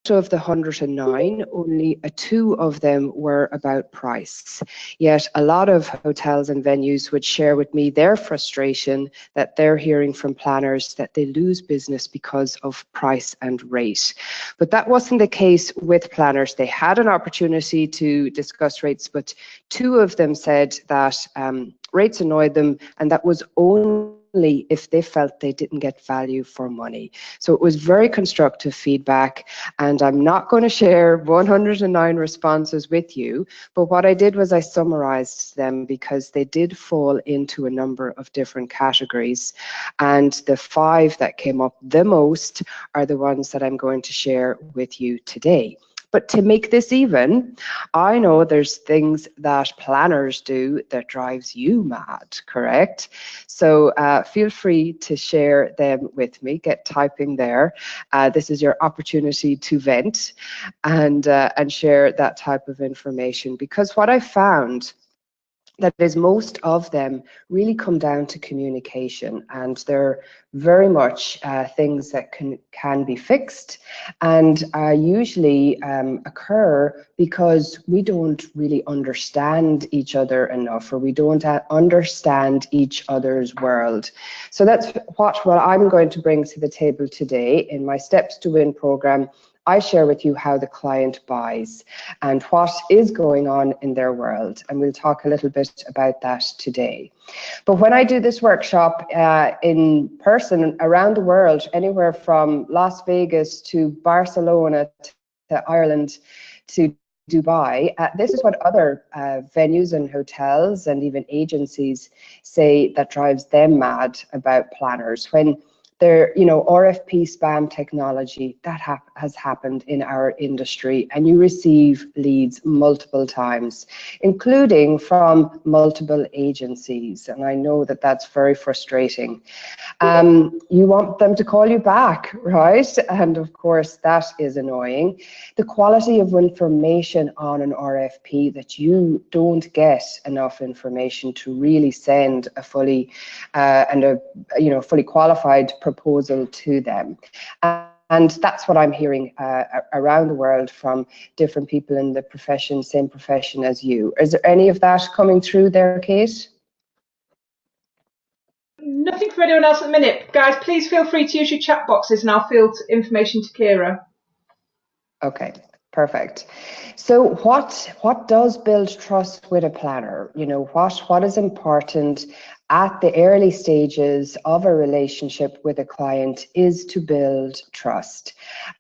of the 109, only 2 of them were about price. Yet a lot of hotels and venues would share with me their frustration that they're hearing from planners that they lose business because of price and rate. But that wasn't the case with planners. They had an opportunity to discuss rates, but 2 of them said that rates annoyed them, and that was only if they felt they didn't get value for money. So it was very constructive feedback, and I'm not going to share 109 responses with you, but what I did was I summarized them because they did fall into a number of different categories, and the 5 that came up the most are the ones that I'm going to share with you today. But to make this even, I know there's things that planners do that drives you mad, correct? So feel free to share them with me. Get typing there. This is your opportunity to vent and share that type of information, because what I found that is most of them really come down to communication, and they're very much things that can be fixed, and usually occur because we don't really understand each other enough, or we don't understand each other's world. So that's what I'm going to bring to the table today. In my Steps to Win program, I share with you how the client buys and what is going on in their world, and we'll talk a little bit about that today. But when I do this workshop in person around the world, anywhere from Las Vegas to Barcelona to Ireland to Dubai, this is what other venues and hotels and even agencies say that drives them mad about planners. When there, RFP spam technology, that has happened in our industry, and you receive leads multiple times, including from multiple agencies. And I know that that's very frustrating. You want them to call you back, right? And of course, that is annoying. The quality of information on an RFP, that you don't get enough information to really send a fully fully qualified proposal to them. And that's what I'm hearing around the world from different people in the profession, same profession as you. Is there any of that coming through there, Kate? Nothing for anyone else at the minute. Guys, please feel free to use your chat boxes and I'll field information to Ciara. Okay, perfect. So what does build trust with a planner? What is important at the early stages of a relationship with a client is to build trust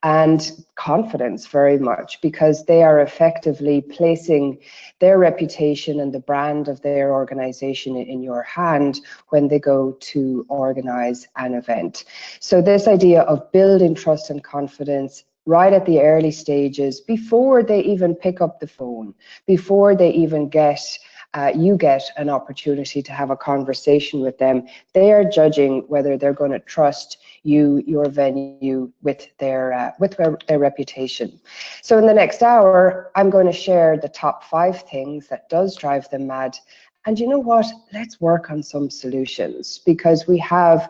and confidence very much, because they are effectively placing their reputation and the brand of their organization in your hand when they go to organize an event. So this idea of building trust and confidence right at the early stages, before they even pick up the phone, before they even you get an opportunity to have a conversation with them, they are judging whether they're going to trust you, your venue, with their reputation. So in the next hour, I'm going to share the top 5 things that does drive them mad. And you know what? Let's work on some solutions, because we have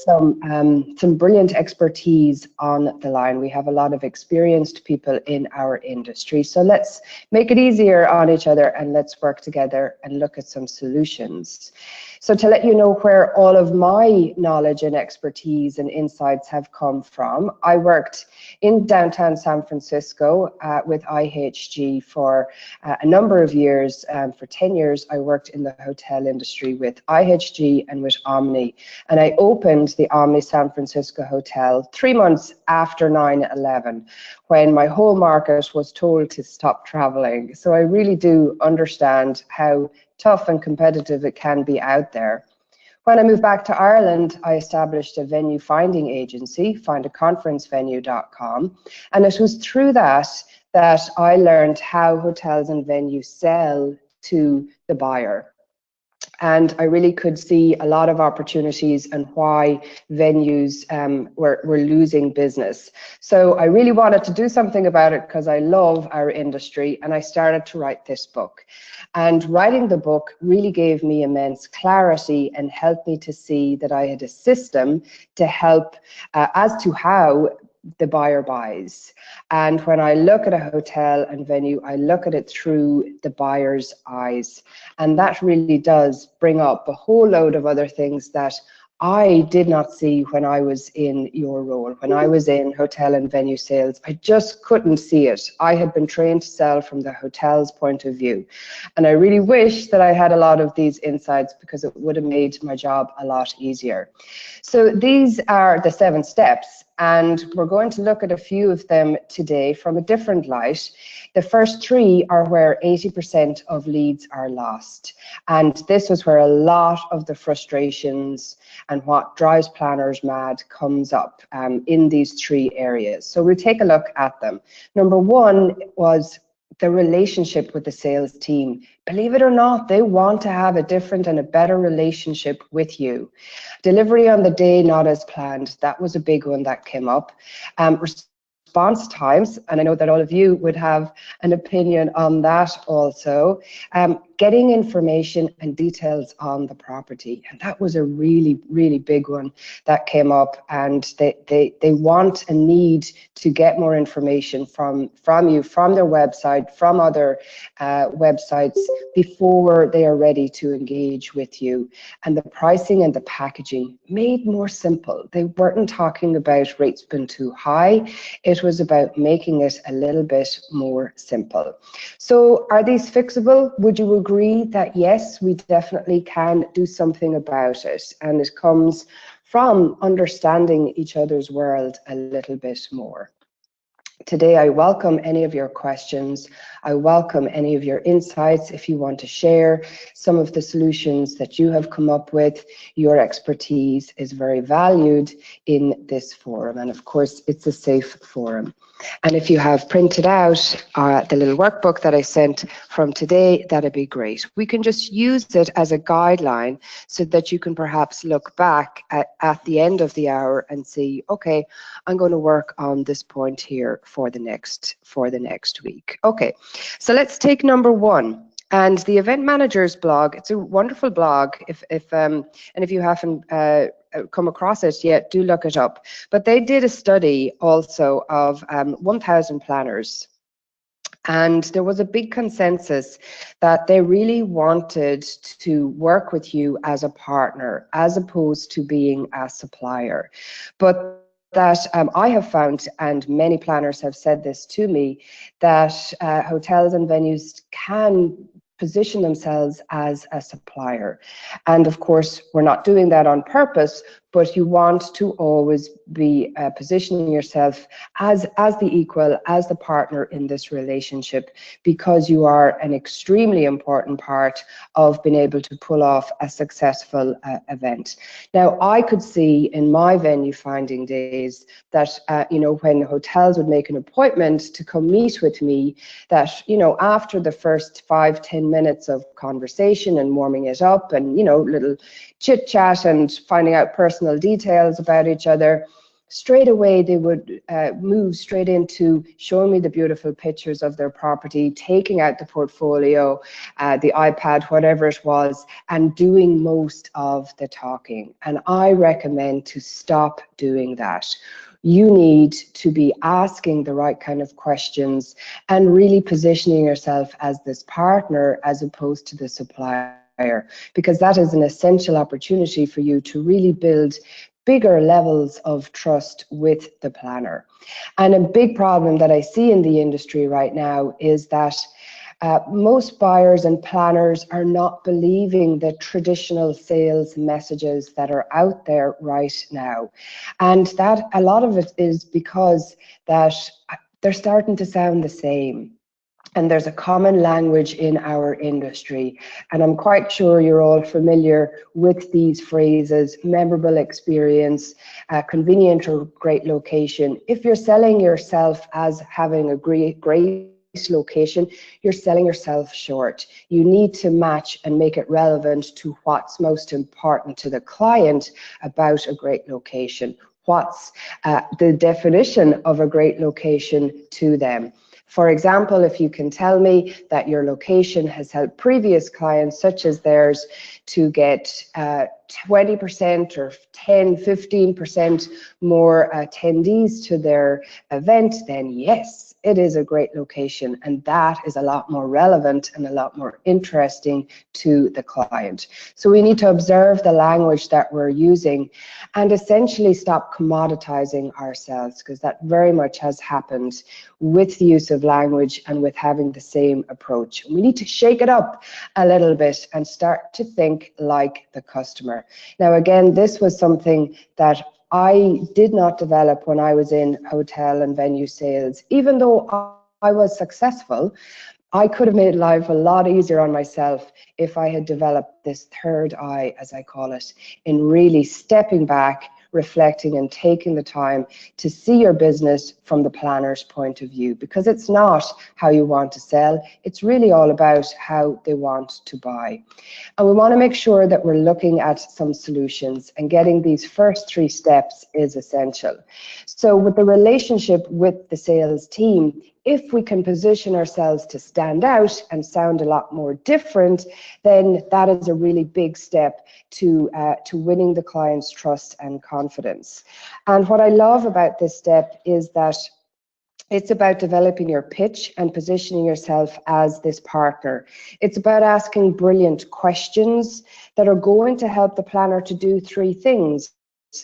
some brilliant expertise on the line. We have a lot of experienced people in our industry. So let's make it easier on each other, and let's work together and look at some solutions. So to let you know where all of my knowledge and expertise and insights have come from, I worked in downtown San Francisco with IHG for a number of years. For 10 years, I worked in the hotel industry with IHG and with Omni. And I opened the Omni San Francisco Hotel 3 months after 9/11, when my whole market was told to stop traveling. So I really do understand how tough and competitive it can be out there. When I moved back to Ireland, I established a venue finding agency, findaconferencevenue.com, and it was through that I learned how hotels and venues sell to the buyer. And I really could see a lot of opportunities and why venues were losing business. So I really wanted to do something about it, because I love our industry, and I started to write this book. And writing the book really gave me immense clarity and helped me to see that I had a system to help as to how the buyer buys. And when I look at a hotel and venue, I look at it through the buyer's eyes. And that really does bring up a whole load of other things that I did not see when I was in your role. When I was in hotel and venue sales, I just couldn't see it. I had been trained to sell from the hotel's point of view. And I really wish that I had a lot of these insights, because it would have made my job a lot easier. So these are the 7 steps, and we're going to look at a few of them today from a different light. The first 3 are where 80% of leads are lost. And this is where a lot of the frustrations and what drives planners mad comes up in these 3 areas. So we'll take a look at them. Number 1 was the relationship with the sales team. Believe it or not, they want to have a different and a better relationship with you. Delivery on the day not as planned, that was a big one that came up. Response times, and I know that all of you would have an opinion on that also. Getting information and details on the property, and that was a really, really big one that came up, and they want and need to get more information from you, from their website, from other websites, before they are ready to engage with you. And the pricing and the packaging made more simple. They weren't talking about rates being too high. It was about making it a little bit more simple. So are these fixable? Would you agree that yes, we definitely can do something about it? And it comes from understanding each other's world a little bit more. Today, I welcome any of your questions. I welcome any of your insights. If you want to share some of the solutions that you have come up with, your expertise is very valued in this forum. And of course, it's a safe forum. And if you have printed out the little workbook that I sent from today, that'd be great. We can just use it as a guideline so that you can perhaps look back at the end of the hour and see, okay, I'm going to work on this point here for the next week. Okay, so let's take number 1. And the event manager's blog, it's a wonderful blog. If you haven't come across it yet, do look it up. But they did a study also of 1,000 planners. And there was a big consensus that they really wanted to work with you as a partner, as opposed to being a supplier. But that I have found, and many planners have said this to me, that hotels and venues can position themselves as a supplier. And of course, we're not doing that on purpose, but you want to always be positioning yourself as the equal, as the partner in this relationship, because you are an extremely important part of being able to pull off a successful event. Now, I could see in my venue finding days that, when hotels would make an appointment to come meet with me, that, after the first 5-10 minutes of conversation and warming it up and, little chit chat and finding out personal details about each other, straight away they would move straight into showing me the beautiful pictures of their property, taking out the portfolio, the iPad, whatever it was, and doing most of the talking. And I recommend to stop doing that. You need to be asking the right kind of questions and really positioning yourself as this partner as opposed to the supplier, because that is an essential opportunity for you to really build bigger levels of trust with the planner. And a big problem that I see in the industry right now is that most buyers and planners are not believing the traditional sales messages that are out there right now. And that a lot of it is because that they're starting to sound the same. And there's a common language in our industry. And I'm quite sure you're all familiar with these phrases: memorable experience, convenient or great location. If you're selling yourself as having a great location, you're selling yourself short. You need to match and make it relevant to what's most important to the client about a great location. What's the definition of a great location to them? For example, if you can tell me that your location has helped previous clients, such as theirs, to get 20% or 10, 15% more attendees to their event, then yes, it is a great location, and that is a lot more relevant and a lot more interesting to the client. So we need to observe the language that we're using and essentially stop commoditizing ourselves, because that very much has happened with the use of language and with having the same approach. We need to shake it up a little bit and start to think like the customer. Now, again, this was something that I did not develop when I was in hotel and venue sales. Even though I was successful, I could have made life a lot easier on myself if I had developed this third eye, as I call it, in really stepping back, reflecting and taking the time to see your business from the planner's point of view, because it's not how you want to sell, it's really all about how they want to buy. And we want to make sure that we're looking at some solutions, and getting these first 3 steps is essential. So with the relationship with the sales team, if we can position ourselves to stand out and sound a lot more different, then that is a really big step to winning the client's trust and confidence. And what I love about this step is that it's about developing your pitch and positioning yourself as this partner. It's about asking brilliant questions that are going to help the planner to do 3 things.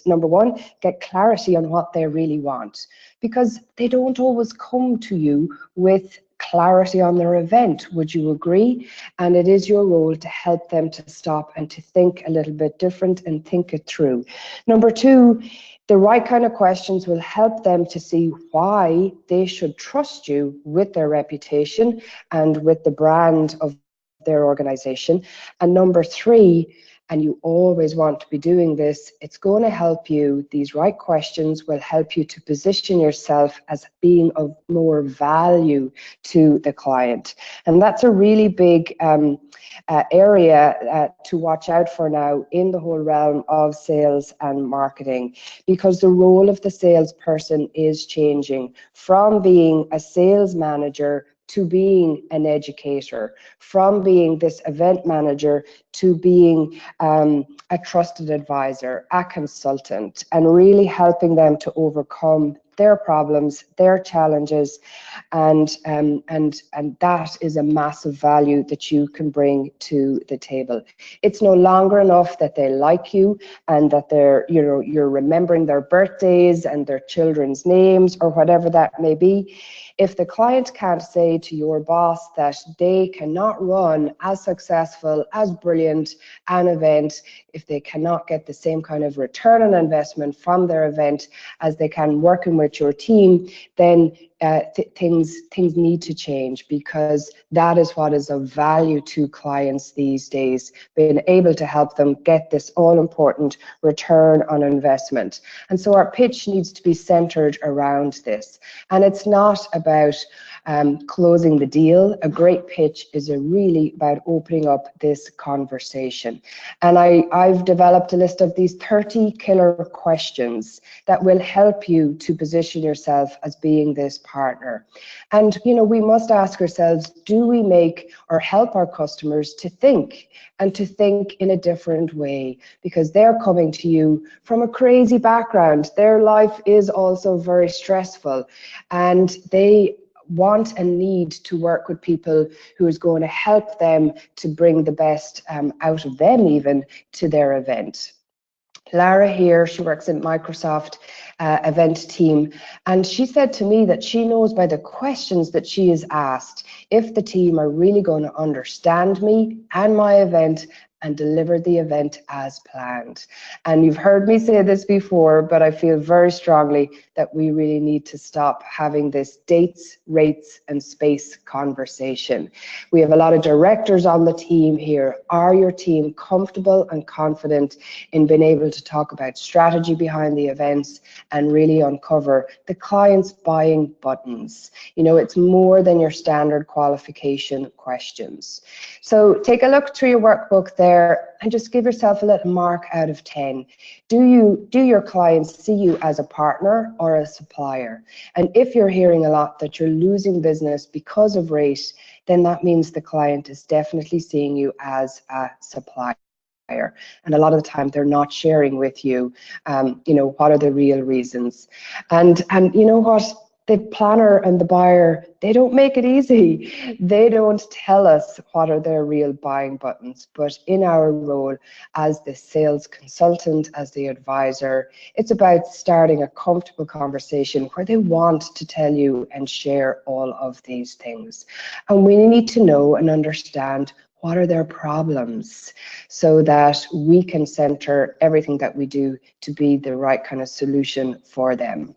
Number 1, get clarity on what they really want, because they don't always come to you with clarity on their event. Would you agree? And it is your role to help them to stop and to think a little bit different and think it through. Number 2, the right kind of questions will help them to see why they should trust you with their reputation and with the brand of their organization. And number 3, and you always want to be doing this, it's going to help you, these right questions will help you to position yourself as being of more value to the client. And that's a really big area to watch out for now in the whole realm of sales and marketing, because the role of the salesperson is changing from being a sales manager to being an educator, from being this event manager to being a trusted advisor, a consultant, and really helping them to overcome their problems, their challenges, and that is a massive value that you can bring to the table. It's no longer enough that they like you and that they're, you're remembering their birthdays and their children's names or whatever that may be. If the client can't say to your boss that they cannot run as successful, as brilliant an event, if they cannot get the same kind of return on investment from their event as they can working with your team, then things need to change, because that is what is of value to clients these days, being able to help them get this all-important return on investment. And so our pitch needs to be centered around this. And it's not about closing the deal. A great pitch is really about opening up this conversation. And I've developed a list of these 30 killer questions that will help you to position yourself as being this partner. And we must ask ourselves, do we make or help our customers to think, and to think in a different way, because they're coming to you from a crazy background. Their life is also very stressful, and they want and need to work with people who is going to help them to bring the best out of them, even to their event. Lara here, she works in Microsoft event team, and she said to me that she knows by the questions that she is asked if the team are really going to understand me and my event and deliver the event as planned. And you've heard me say this before, but I feel very strongly that we really need to stop having this dates, rates, and space conversation. We have a lot of directors on the team here. Are your team comfortable and confident in being able to talk about strategy behind the events and really uncover the client's buying buttons? It's more than your standard qualification questions. So take a look through your workbook there. there and just give yourself a little mark out of 10. Do your clients see you as a partner or a supplier? And if you're hearing a lot that you're losing business because of rate, then that means the client is definitely seeing you as a supplier. And a lot of the time they're not sharing with you, what are the real reasons. And you know what? The planner and the buyer, they don't make it easy. They don't tell us what are their real buying buttons. But in our role as the sales consultant, as the advisor, it's about starting a comfortable conversation where they want to tell you and share all of these things. And we need to know and understand what are their problems so that we can center everything that we do to be the right kind of solution for them.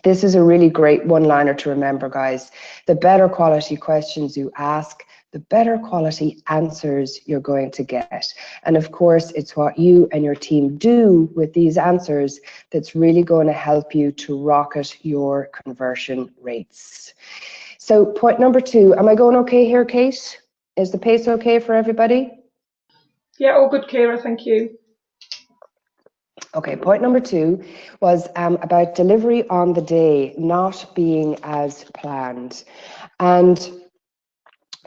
This is a really great one-liner to remember, guys. The better quality questions you ask, the better quality answers you're going to get. And of course, it's what you and your team do with these answers that's really going to help you to rocket your conversion rates. So point number 2, am I going okay here, Kate? Is the pace okay for everybody? Yeah, all good, Ciara, thank you. Okay, point number 2 was about delivery on the day not being as planned. And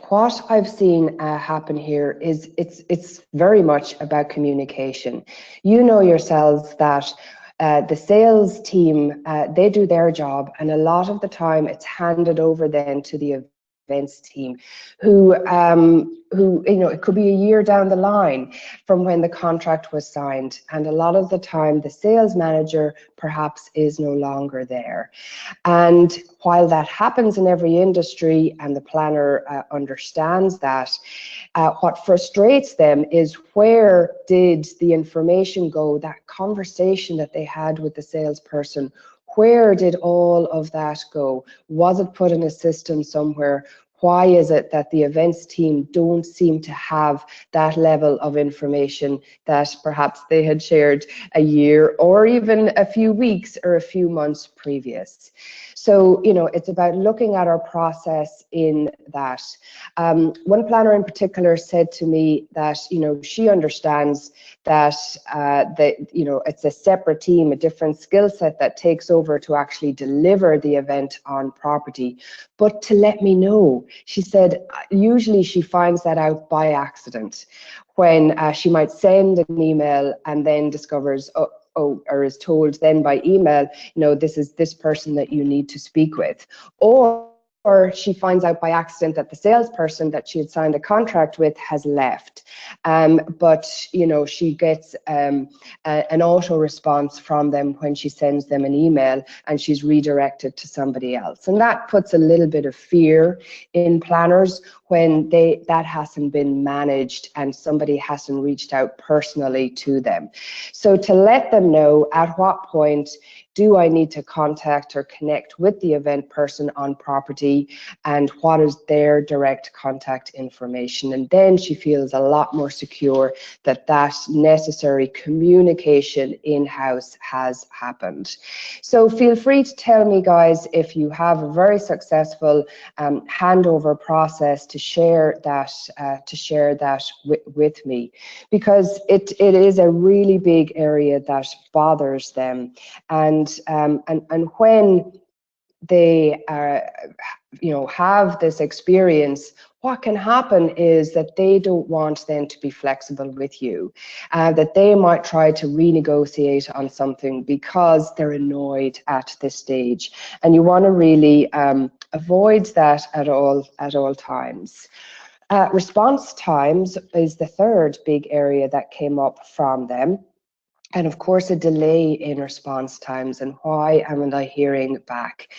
what I've seen happen here is it's very much about communication. You know yourselves that the sales team, they do their job, and a lot of the time it's handed over then to the events team, who it could be a year down the line from when the contract was signed, and a lot of the time the sales manager perhaps is no longer there. And while that happens in every industry and the planner understands that, what frustrates them is, where did the information go, that conversation that they had with the salesperson? Where did all of that go? Was it put in a system somewhere? Why is it that the events team don't seem to have that level of information that perhaps they had shared a year or even a few weeks or a few months previous? So, it's about looking at our process in that. One planner in particular said to me that, she understands that, it's a separate team, a different skill set that takes over to actually deliver the event on property, but to let me know. She said usually she finds that out by accident, when she might send an email and then discovers, or is told then by email, this is this person that you need to speak with. Or she finds out by accident that the salesperson that she had signed a contract with has left. But, she gets an auto response from them when she sends them an email, and she's redirected to somebody else. And that puts a little bit of fear in planners when that hasn't been managed and somebody hasn't reached out personally to them. So to let them know at what point do I need to contact or connect with the event person on property, and what is their direct contact information? And then she feels a lot more secure that that necessary communication in-house has happened. So feel free to tell me, guys, if you have a very successful handover process to share that with me, because it is a really big area that bothers them. And when they have this experience, what can happen is that they don't want then to be flexible with you, that they might try to renegotiate on something because they're annoyed at this stage, and you want to really avoid that at all times. Response times is the third big area that came up from them. And of course, a delay in response times, and why am I hearing back?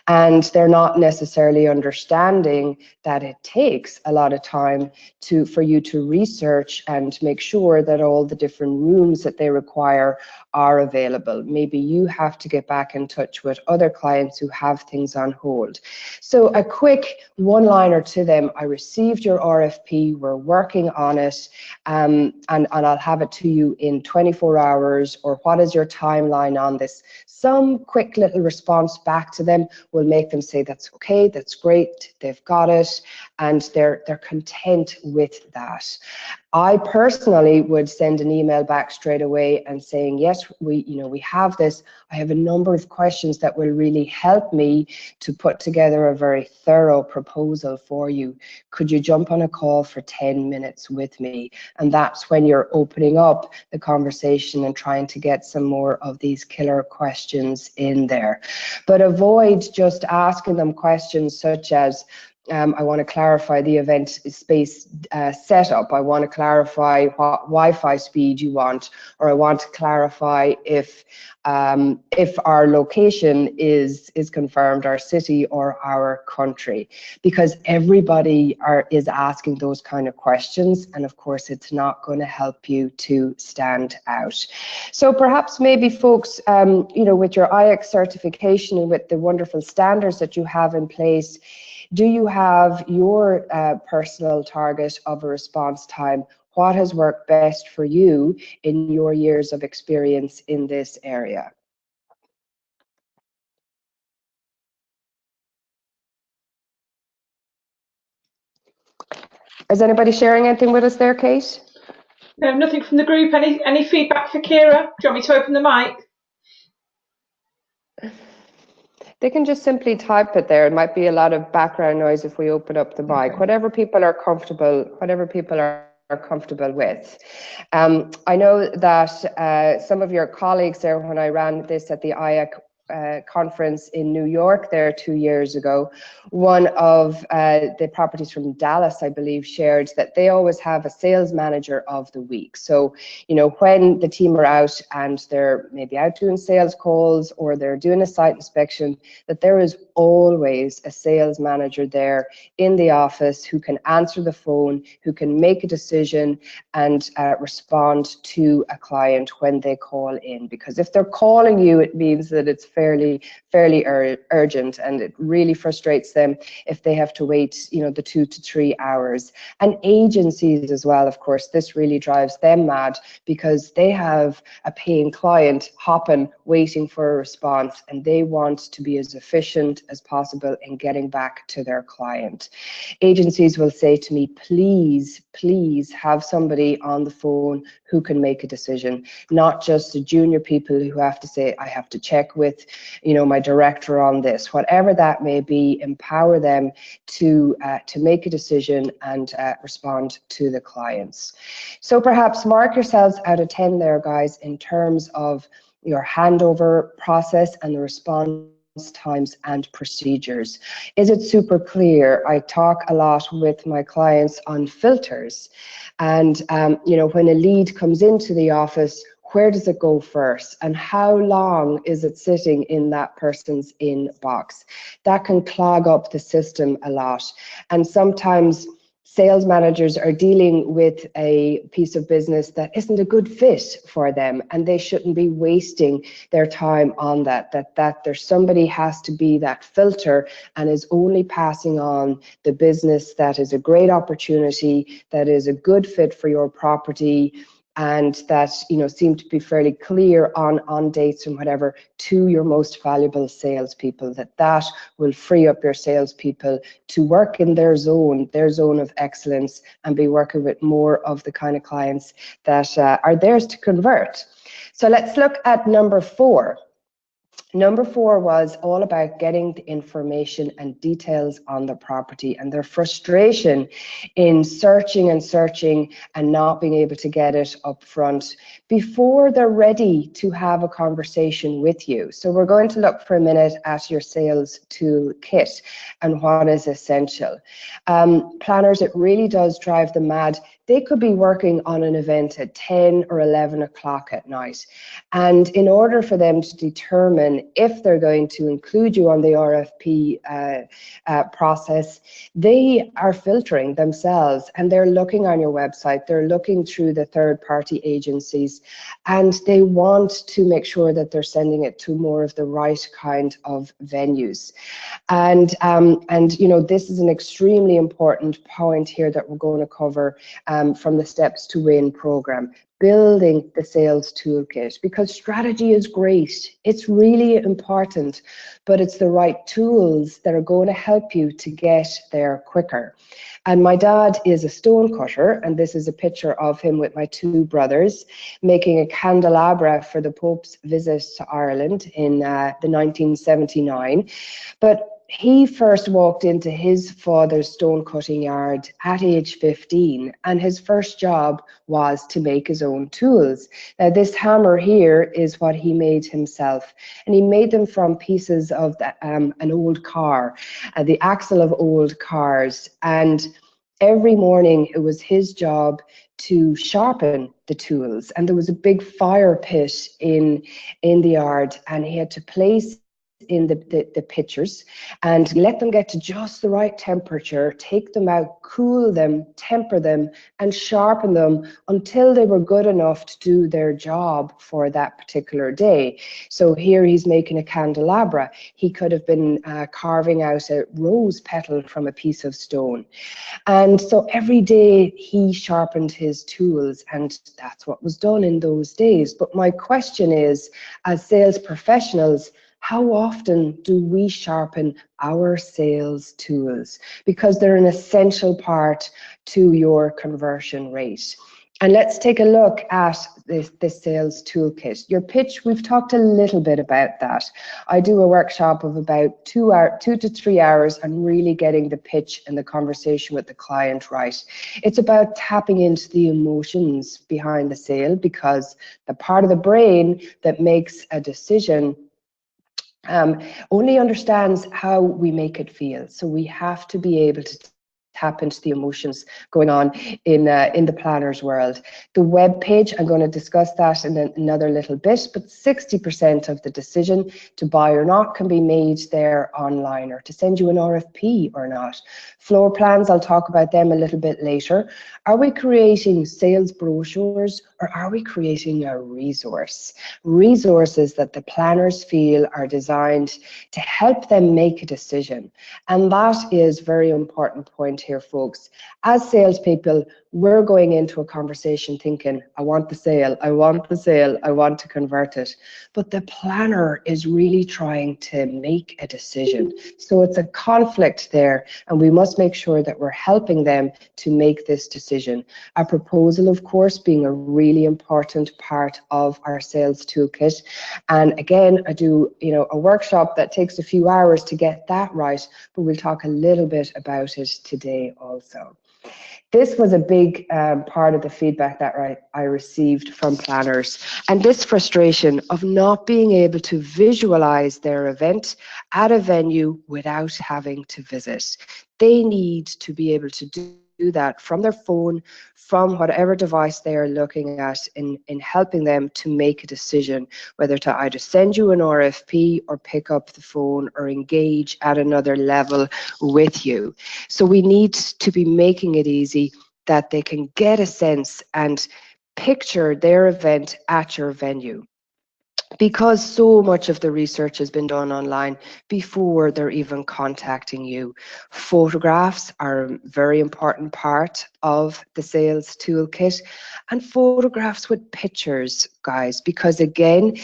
And they're not necessarily understanding that it takes a lot of time for you to research and make sure that all the different rooms that they require are available. Maybe you have to get back in touch with other clients who have things on hold. So a quick one-liner to them: I received your RFP, we're working on it, and I'll have it to you in 24 hours, or what is your timeline on this? Some quick little response back to them will make them say, that's okay, that's great, they've got it, and they're content with that. I personally would send an email back straight away and saying, yes, we have this. I have a number of questions that will really help me to put together a very thorough proposal for you. Could you jump on a call for 10 minutes with me? And that's when you're opening up the conversation and trying to get some more of these killer questions in there. But avoid just asking them questions such as, I want to clarify the event space setup. I want to clarify what Wi-Fi speed you want, or I want to clarify if our location is confirmed, our city or our country, because everybody is asking those kind of questions, and of course it's not going to help you to stand out. So perhaps maybe folks, with your IACC certification and with the wonderful standards that you have in place, do you have your personal target of a response time? What has worked best for you in your years of experience in this area? Is anybody sharing anything with us there, Kate? No, nothing from the group. Any feedback for Ciara? Do you want me to open the mic? They can just simply type it there. It might be a lot of background noise if we open up the mic. Okay. Whatever people are comfortable with. I know that some of your colleagues there, when I ran this at the IACC conference in New York there 2 years ago, one of the properties from Dallas, I believe, shared that they always have a sales manager of the week. So, when the team are out and they're maybe out doing sales calls or they're doing a site inspection, that there is always a sales manager there in the office who can answer the phone, who can make a decision and respond to a client when they call in. Because if they're calling you, it means that it's fairly urgent, and it really frustrates them if they have to wait, the 2 to 3 hours. And agencies as well, of course, this really drives them mad because they have a paying client hopping, waiting for a response, and they want to be as efficient as possible in getting back to their client. Agencies will say to me, please have somebody on the phone who can make a decision, not just the junior people who have to say, I have to check with, my director on this. Whatever that may be, empower them to make a decision and respond to the clients. So perhaps mark yourselves out of 10 there, guys, in terms of your handover process and the response times and procedures. Is it super clear? I talk a lot with my clients on filters, and when a lead comes into the office, where does it go first, and how long is it sitting in that person's inbox? That can clog up the system a lot, and sometimes sales managers are dealing with a piece of business that isn't a good fit for them, and they shouldn't be wasting their time on that there's somebody has to be that filter and is only passing on the business that is a great opportunity, that is a good fit for your property, and that seem to be fairly clear on dates and whatever, to your most valuable salespeople. That will free up your salespeople to work in their zone of excellence, and be working with more of the kind of clients that are theirs to convert. So let's look at number 4. Number 4 was all about getting the information and details on the property, and their frustration in searching and not being able to get it up front before they're ready to have a conversation with you. So we're going to look for a minute at your sales toolkit and what is essential. Planners, it really does drive them mad. They could be working on an event at 10 or 11 o'clock at night, and in order for them to determine if they're going to include you on the RFP process, they are filtering themselves, and they're looking on your website, they're looking through the third-party agencies, and they want to make sure that they're sending it to more of the right kind of venues. And this is an extremely important point here that we're going to cover from the Steps to Win program. building the sales toolkit, because strategy is great. It's really important, but it's the right tools that are going to help you to get there quicker. And my dad is a stone cutter, and this is a picture of him with my two brothers making a candelabra for the Pope's visit to Ireland in the 1979. But he first walked into his father's stone cutting yard at age 15, and his first job was to make his own tools. Now, this hammer here is what he made himself, and he made them from pieces of an old car, the axle of old cars. And every morning it was his job to sharpen the tools, and there was a big fire pit in the yard, and he had to place in the pitchers and let them get to just the right temperature, take them out, cool them, temper them, and sharpen them until they were good enough to do their job for that particular day. So here he's making a candelabra. He could have been carving out a rose petal from a piece of stone. And so every day he sharpened his tools, and that's what was done in those days. But my question is, as sales professionals, how often do we sharpen our sales tools? Because they're an essential part to your conversion rate. And let's take a look at this sales toolkit. Your pitch, we've talked a little bit about that. I do a workshop of about 2 to 3 hours on really getting the pitch and the conversation with the client right. It's about tapping into the emotions behind the sale, because the part of the brain that makes a decision only understands how we make it feel. So we have to be able to tap into the emotions going on in the planner's world. The web page, I'm going to discuss that in another little bit, but 60% of the decision to buy or not can be made there online, or to send you an RFP or not. Floor plans, I'll talk about them a little bit later. Are we creating sales brochures, or are we creating a resource? Resources that the planners feel are designed to help them make a decision. And that is a very important point here, folks. As salespeople, we're going into a conversation thinking, I want the sale, I want the sale, I want to convert it. But the planner is really trying to make a decision. So it's a conflict there, and we must make sure that we're helping them to make this decision. A proposal, of course, being a really important part of our sales toolkit. And again, I do a workshop that takes a few hours to get that right, but we'll talk a little bit about it today also. This was a big part of the feedback that I received from planners, and this frustration of not being able to visualize their event at a venue without having to visit. They need to be able to do that from their phone, from whatever device they are looking at, in helping them to make a decision whether to either send you an RFP or pick up the phone or engage at another level with you. So we need to be making it easy that they can get a sense and picture their event at your venue. Because so much of the research has been done online before they're even contacting you. Photographs are a very important part of the sales toolkit, and photographs with pictures, guys, because again,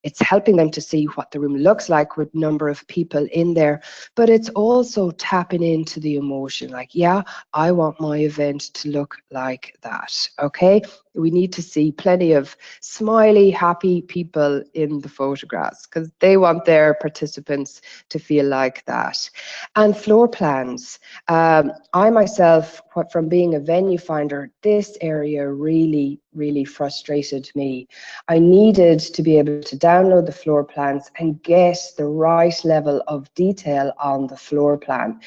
it's helping them to see what the room looks like with number of people in there, but it's also tapping into the emotion, like, yeah, I want my event to look like that, okay? We need to see plenty of smiley, happy people in the photographs, because they want their participants to feel like that. And floor plans. I myself, from being a venue finder, this area really frustrated me. I needed to be able to download the floor plans and get the right level of detail on the floor plan.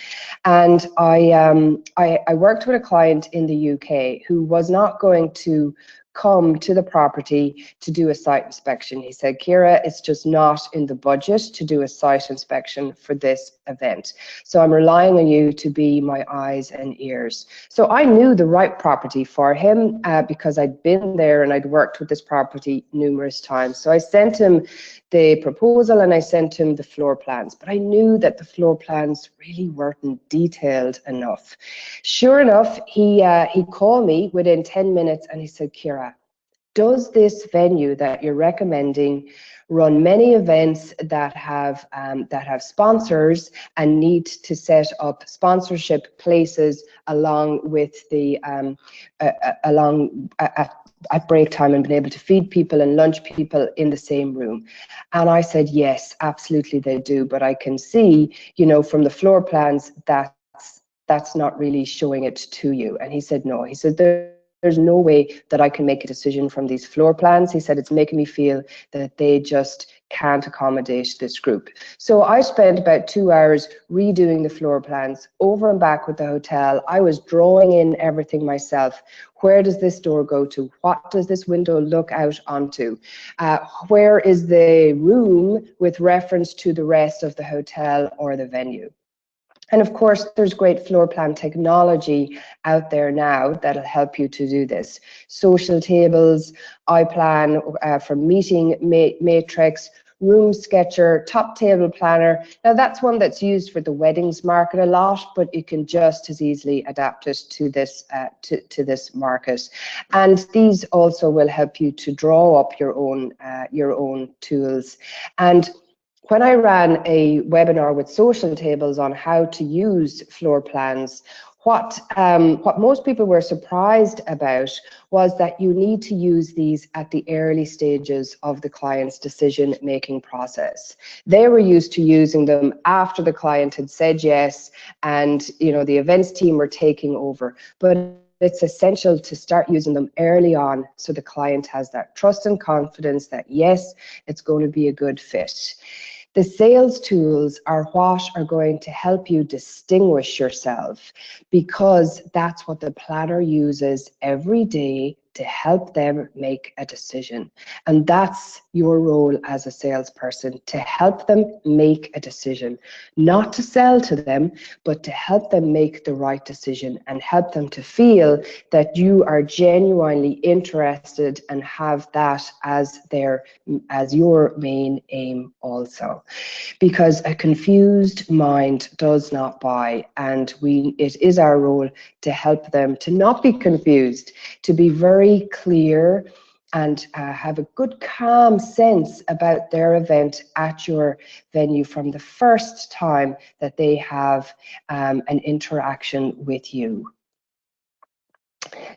And I worked with a client in the UK who was not going to come to the property to do a site inspection. He said, Ciara, it's just not in the budget to do a site inspection for this event. So I'm relying on you to be my eyes and ears. So I knew the right property for him because I'd been there and I'd worked with this property numerous times. So I sent him the proposal and I sent him the floor plans, but I knew that the floor plans really weren't detailed enough. Sure enough, he called me within 10 minutes and he said, Ciara, does this venue that you're recommending run many events that have sponsors and need to set up sponsorship places along with the at break time and been able to feed people and lunch people in the same room? And I said, yes, absolutely they do, but I can see, you know, from the floor plans that's not really showing it to you. And he said, no, he said, there's no way that I can make a decision from these floor plans. He said, it's making me feel that they just can't accommodate this group. So I spent about 2 hours redoing the floor plans over and back with the hotel. I was drawing in everything myself. Where does this door go to? What does this window look out onto? Where is the room with reference to the rest of the hotel or the venue? And of course, there's great floor plan technology out there now that'll help you to do this. Social tables, iPlan from Meeting Matrix, Room Sketcher, Top Table Planner. Now that's one that's used for the weddings market a lot, but you can just as easily adapt it to this this market. And these also will help you to draw up your own tools. And when I ran a webinar with Social Tables on how to use floor plans, what most people were surprised about was that you need to use these at the early stages of the client's decision-making process. They were used to using them after the client had said yes and, you know, the events team were taking over. But it's essential to start using them early on so the client has that trust and confidence that yes, it's going to be a good fit. The sales tools are what are going to help you distinguish yourself, because that's what the planner uses every day to help them make a decision. And that's your role as a salesperson, to help them make a decision, not to sell to them, but to help them make the right decision and help them to feel that you are genuinely interested and have that as your main aim also. Because a confused mind does not buy, and it is our role to help them to not be confused, to be very clear and have a good calm sense about their event at your venue from the first time that they have an interaction with you.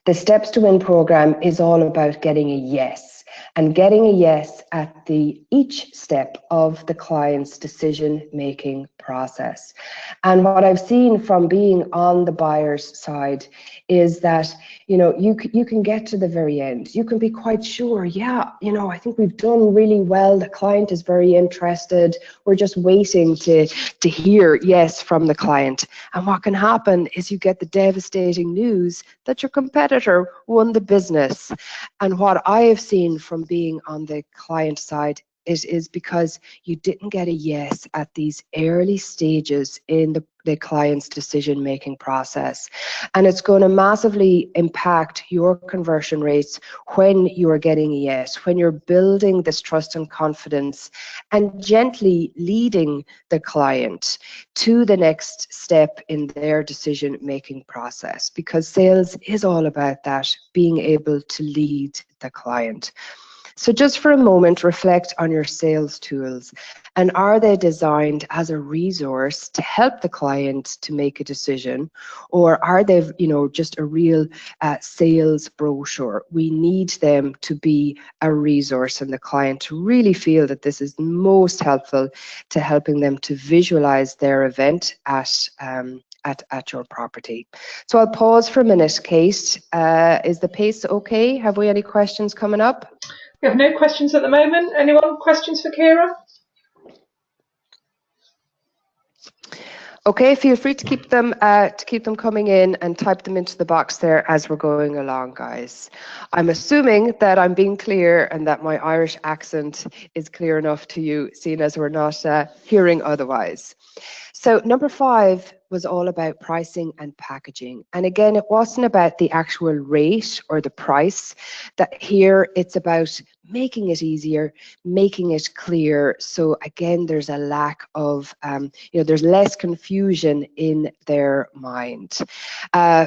The Steps to Win program is all about getting a yes, and getting a yes at each step of the client's decision-making process. And what I've seen from being on the buyer's side is that, you know, you can get to the very end. You can be quite sure, yeah, you know, I think we've done really well. The client is very interested. We're just waiting to hear yes from the client. And what can happen is you get the devastating news that your competitor won the business. And what I have seen from being on the client side is because you didn't get a yes at these early stages in the client's decision-making process. And it's going to massively impact your conversion rates when you are getting a yes, when you're building this trust and confidence and gently leading the client to the next step in their decision-making process, because sales is all about that, being able to lead the client. So just for a moment, reflect on your sales tools, and are they designed as a resource to help the client to make a decision, or are they, you know, just a real sales brochure? We need them to be a resource and the client to really feel that this is most helpful to helping them to visualize their event at your property. So I'll pause for a minute. Kate, is the pace okay? Have we any questions coming up? We have no questions at the moment. Anyone? Questions for Ciara? Okay, feel free to keep them coming in and type them into the box there as we're going along, guys. I'm assuming that I'm being clear and that my Irish accent is clear enough to you, seeing as we're not hearing otherwise. So number 5 was all about pricing and packaging. And again, it wasn't about the actual rate or the price. That here it's about making it easier, making it clear. So again, there's a lack of, there's less confusion in their mind.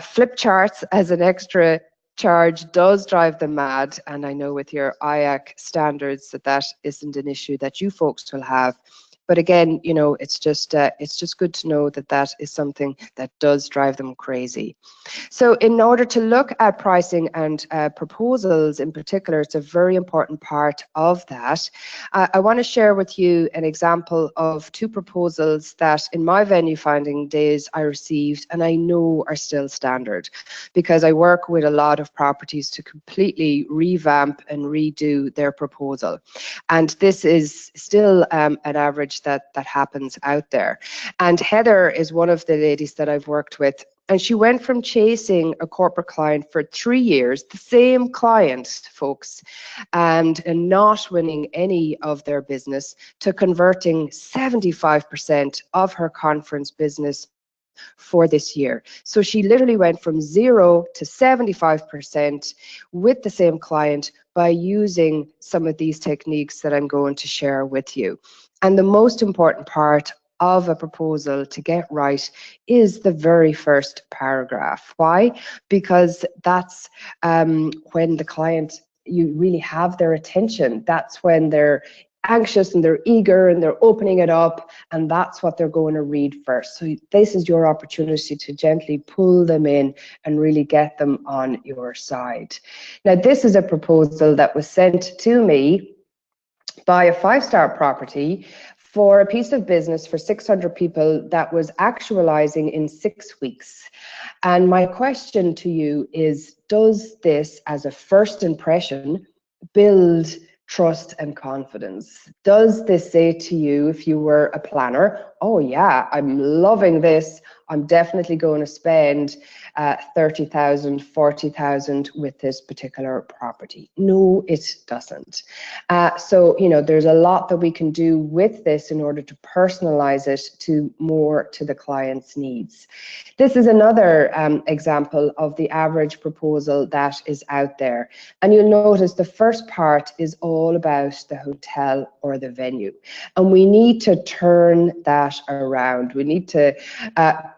Flip charts as an extra charge does drive them mad, and I know with your IAC standards that isn't an issue that you folks will have. But again, you know, it's just good to know that is something that does drive them crazy. So in order to look at pricing and proposals in particular, it's a very important part of that. I want to share with you an example of 2 proposals that in my venue finding days I received and I know are still standard, because I work with a lot of properties to completely revamp and redo their proposal. And this is still an average that happens out there. And Heather is one of the ladies that I've worked with. And she went from chasing a corporate client for 3 years, the same client, folks, and not winning any of their business, to converting 75% of her conference business for this year. So she literally went from 0 to 75% with the same client by using some of these techniques that I'm going to share with you. And the most important part of a proposal to get right is the very first paragraph. Why? Because that's when the client, you really have their attention. That's when they're anxious and they're eager and they're opening it up, and that's what they're going to read first. So this is your opportunity to gently pull them in and really get them on your side. Now, this is a proposal that was sent to me by a 5-star property for a piece of business for 600 people that was actualizing in 6 weeks. And my question to you is, does this as a first impression build trust and confidence? Does this say to you, if you were a planner, oh yeah, I'm loving this, I'm definitely going to spend 30,000, 40,000 with this particular property? No, it doesn't. So, you know, there's a lot that we can do with this in order to personalize it to more to the client's needs. This is another example of the average proposal that is out there. And you'll notice the first part is all about the hotel or the venue. And we need to turn that around. We need to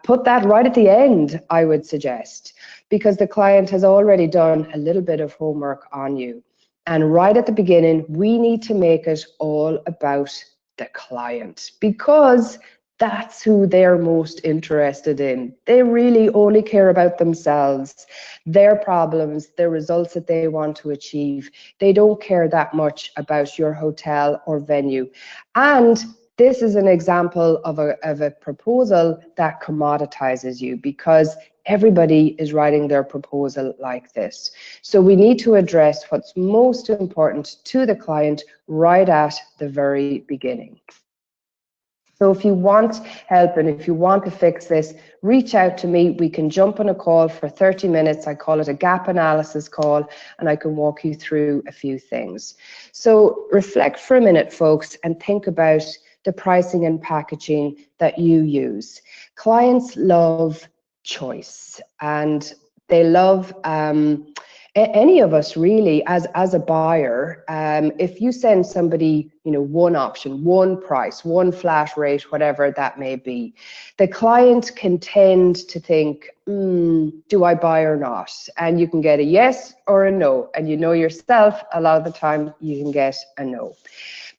put that right at the end, I would suggest, because the client has already done a little bit of homework on you. And right at the beginning, we need to make it all about the client, because that's who they're most interested in. They really only care about themselves, their problems, their results that they want to achieve. They don't care that much about your hotel or venue. And this is an example of a proposal that commoditizes you, because everybody is writing their proposal like this. So we need to address what's most important to the client right at the very beginning. So if you want help and if you want to fix this, reach out to me. We can jump on a call for 30 minutes. I call it a gap analysis call, and I can walk you through a few things. So reflect for a minute, folks, and think about the pricing and packaging that you use. Clients love choice, and they love any of us really as a buyer. If you send somebody, you know, one option, one price, one flat rate, whatever that may be, the client can tend to think, do I buy or not? And you can get a yes or a no, and you know yourself, a lot of the time you can get a no.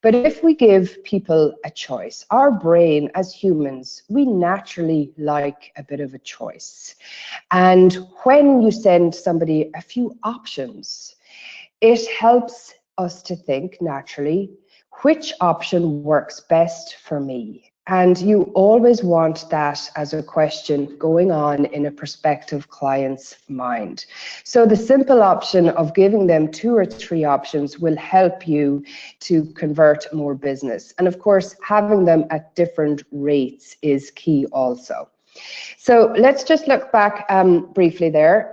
But if we give people a choice, our brain as humans, we naturally like a bit of a choice. And when you send somebody a few options, it helps us to think naturally, which option works best for me? And you always want that as a question going on in a prospective client's mind. So the simple option of giving them 2 or 3 options will help you to convert more business. And of course, having them at different rates is key also. So let's just look back briefly there.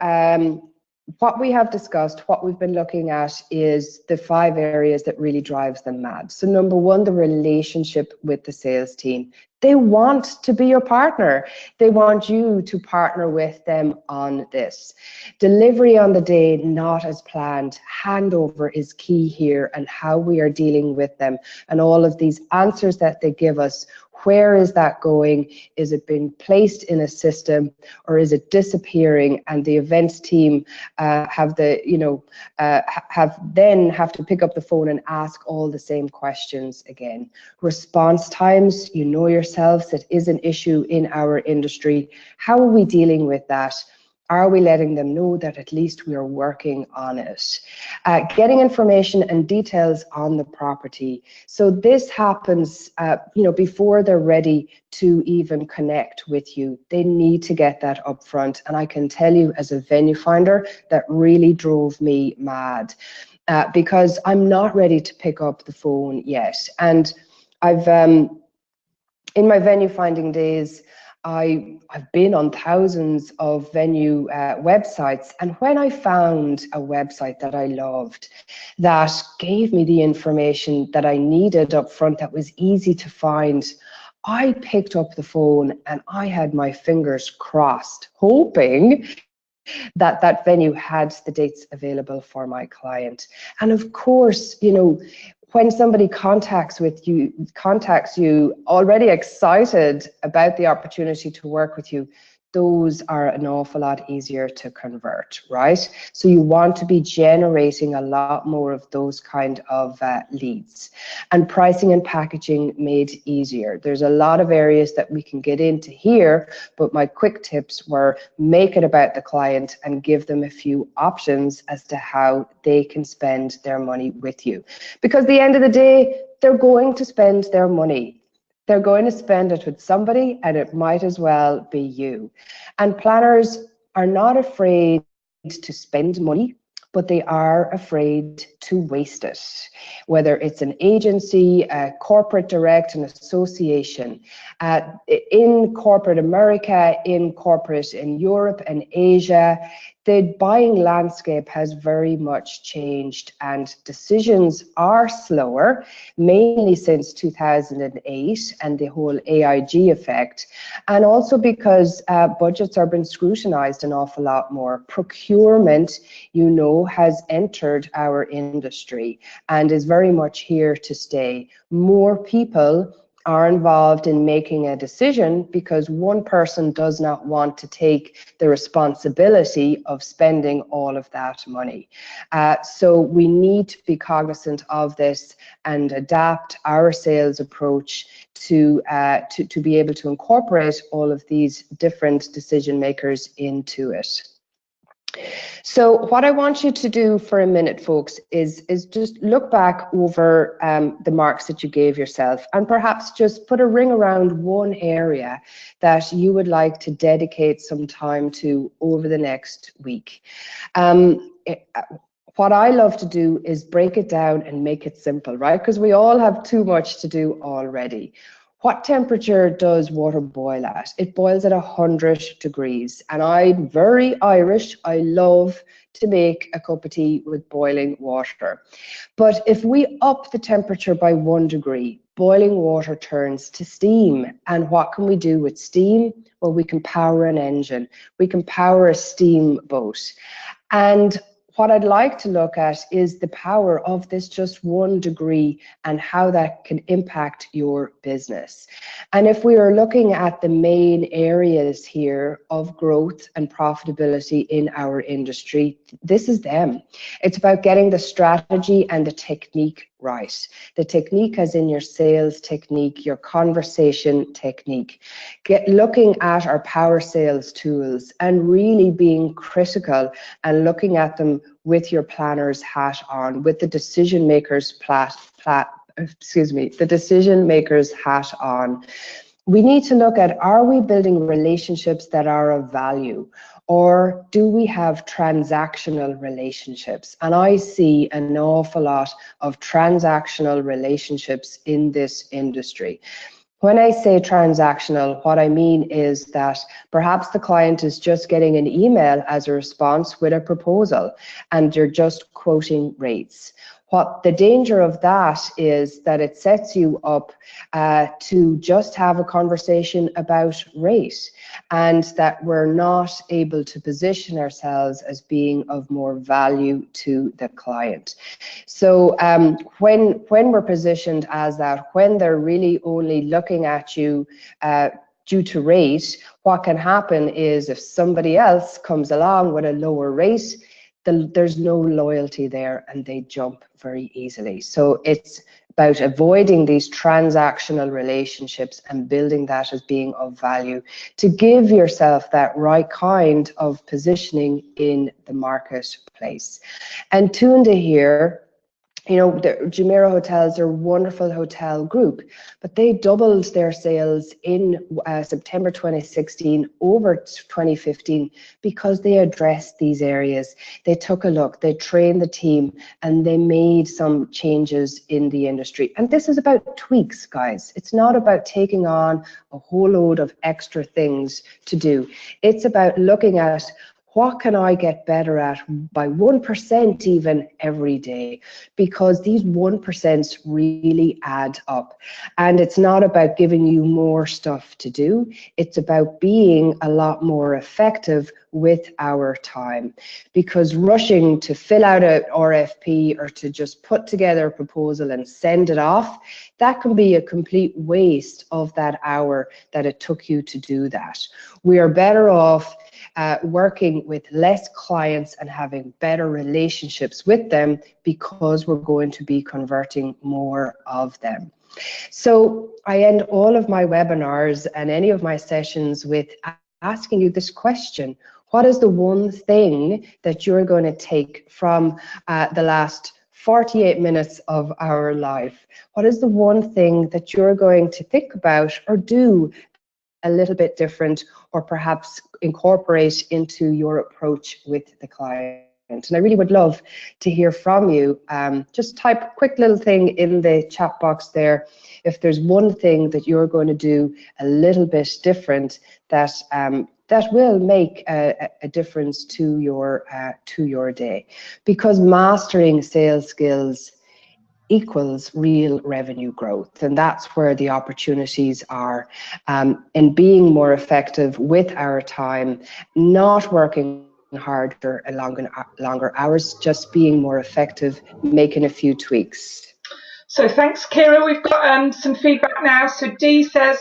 What we have discussed, what we've been looking at, is the 5 areas that really drives them mad. So number 1, the relationship with the sales team. They want to be your partner. They want you to partner with them on this. Delivery on the day, not as planned. Handover is key here, and how we are dealing with them and all of these answers that they give us. Where is that going? Is it being placed in a system, or is it disappearing? And the events team have to pick up the phone and ask all the same questions again. Response times, you know yourselves, it is an issue in our industry. How are we dealing with that? Are we letting them know that at least we are working on it? Getting information and details on the property. So this happens, before they're ready to even connect with you. They need to get that up front. And I can tell you, as a venue finder, that really drove me mad, because I'm not ready to pick up the phone yet. And I've, in my venue finding days, I've been on thousands of venue websites, and when I found a website that I loved, that gave me the information that I needed up front, that was easy to find, I picked up the phone and I had my fingers crossed, hoping that that venue had the dates available for my client. And of course, when somebody contacts you already excited about the opportunity to work with you, those are an awful lot easier to convert, right? So you want to be generating a lot more of those kind of leads. And pricing and packaging made easier. There's a lot of areas that we can get into here, but my quick tips were make it about the client and give them a few options as to how they can spend their money with you. Because at the end of the day, they're going to spend their money. They're going to spend it with somebody, and it might as well be you. And planners are not afraid to spend money, but they are afraid to waste it. Whether it's an agency, a corporate direct, an association, in corporate America, in corporate in Europe and Asia, the buying landscape has very much changed, and decisions are slower, mainly since 2008 and the whole AIG effect, and also because budgets are being scrutinized an awful lot more. Procurement, has entered our industry and is very much here to stay. More people are involved in making a decision because one person does not want to take the responsibility of spending all of that money. So we need to be cognizant of this and adapt our sales approach to be able to incorporate all of these different decision makers into it. So what I want you to do for a minute, folks, is just look back over the marks that you gave yourself, and perhaps just put a ring around one area that you would like to dedicate some time to over the next week. What I love to do is break it down and make it simple, right? Because we all have too much to do already. What temperature does water boil at? It boils at 100 degrees. And I'm very Irish. I love to make a cup of tea with boiling water. But if we up the temperature by 1 degree, boiling water turns to steam. And what can we do with steam? Well, we can power an engine. We can power a steamboat. And what I'd like to look at is the power of this just 1 degree and how that can impact your business. And if we are looking at the main areas here of growth and profitability in our industry, this is them. It's about getting the strategy and the technique right. The technique as in your sales technique, your conversation technique. Looking at our power sales tools and really being critical and looking at them with your planner's hat on, with the decision maker's the decision maker's hat on. We need to look at, are we building relationships that are of value? Or do we have transactional relationships? And I see an awful lot of transactional relationships in this industry. When I say transactional, what I mean is that perhaps the client is just getting an email as a response with a proposal, and you're just quoting rates. What the danger of that is that it sets you up to just have a conversation about rate, and that we're not able to position ourselves as being of more value to the client. So when we're positioned as that, when they're really only looking at you due to rate, what can happen is if somebody else comes along with a lower rate, there's no loyalty there and they jump very easily. So it's about avoiding these transactional relationships and building that as being of value to give yourself that right kind of positioning in the marketplace. And Toonda here, you know, the Jumeirah Hotels are a wonderful hotel group, but they doubled their sales in September 2016 over 2015 because they addressed these areas. They took a look, they trained the team, and they made some changes in the industry. And this is about tweaks, guys. It's not about taking on a whole load of extra things to do. It's about looking at what can I get better at by 1% even every day, because these 1% really add up. And it's not about giving you more stuff to do. It's about being a lot more effective with our time, because rushing to fill out a RFP or to just put together a proposal and send it off, that can be a complete waste of that hour that it took you to do that. We are better off working with less clients and having better relationships with them, because we're going to be converting more of them. So I end all of my webinars and any of my sessions with asking you this question: what is the one thing that you're going to take from the last 48 minutes of our life? What is the one thing that you're going to think about or do a little bit different, or perhaps incorporate into your approach with the client? And I really would love to hear from you. Just type a quick little thing in the chat box there if there's one thing that you're going to do a little bit different that that will make a difference to your day, because mastering sales skills equals real revenue growth, and that's where the opportunities are in being more effective with our time, not working harder and longer hours, just being more effective, making a few tweaks. So thanks, Ciara. We've got some feedback now. So Dee says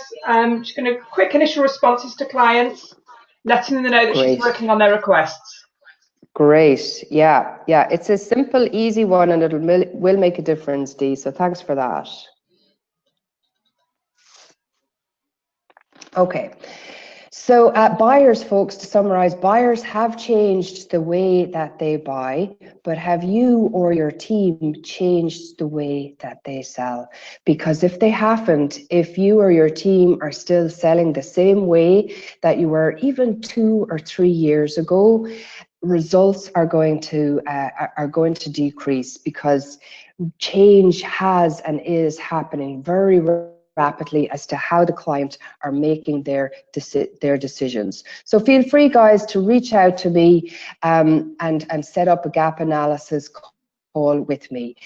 she's going to quick initial responses to clients, letting them know that she's working on their requests. Great, yeah, it's a simple, easy one, and it will make a difference, Dee, so thanks for that. Okay, so buyers, folks, to summarize, buyers have changed the way that they buy, but have you or your team changed the way that they sell? Because if they haven't, if you or your team are still selling the same way that you were even 2 or 3 years ago, results are going to decrease, because change has and is happening very rapidly as to how the client are making their decisions. So feel free, guys, to reach out to me and set up a gap analysis call with me.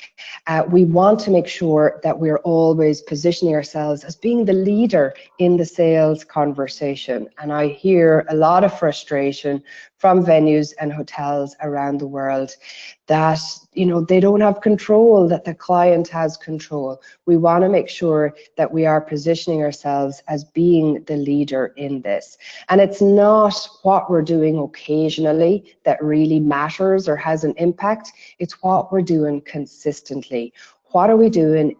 We want to make sure that we're always positioning ourselves as being the leader in the sales conversation. And I hear a lot of frustration from venues and hotels around the world that, you know, they don't have control, that the client has control. We want to make sure that we are positioning ourselves as being the leader in this. And it's not what we're doing occasionally that really matters or has an impact. It's what we're doing consistently. What are we doing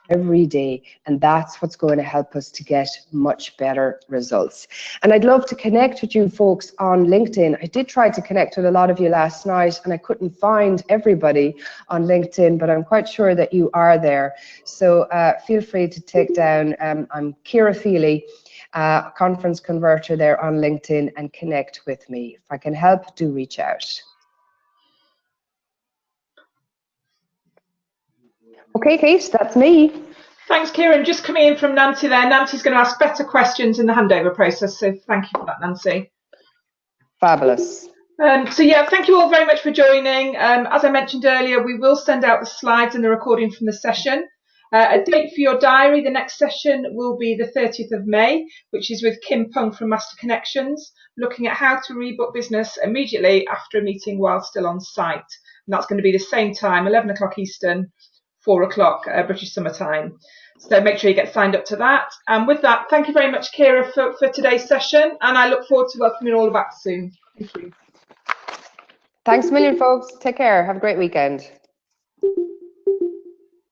every day? And that's what's going to help us to get much better results. And I'd love to connect with you folks on LinkedIn. I did try to connect with a lot of you last night and I couldn't find everybody on LinkedIn, but I'm quite sure that you are there. So feel free to take down, I'm Ciara Feely, conference converter there on LinkedIn, and connect with me. If I can help, do reach out. Okay, Kate, that's me. Thanks, Kieran. Just coming in from Nancy there. Nancy's going to ask better questions in the handover process, so thank you for that, Nancy. Fabulous. So yeah, thank you all very much for joining. As I mentioned earlier, we will send out the slides and the recording from the session. A date for your diary, the next session will be the 30th of May, which is with Kim Pung from Master Connections, looking at how to rebook business immediately after a meeting while still on site. And that's going to be the same time, 11 o'clock Eastern, 4 o'clock British Summer Time. So make sure you get signed up to that. And with that, thank you very much, Ciara, for today's session. And I look forward to welcoming you all back soon. Thank you. Thanks a million, folks. Take care. Have a great weekend.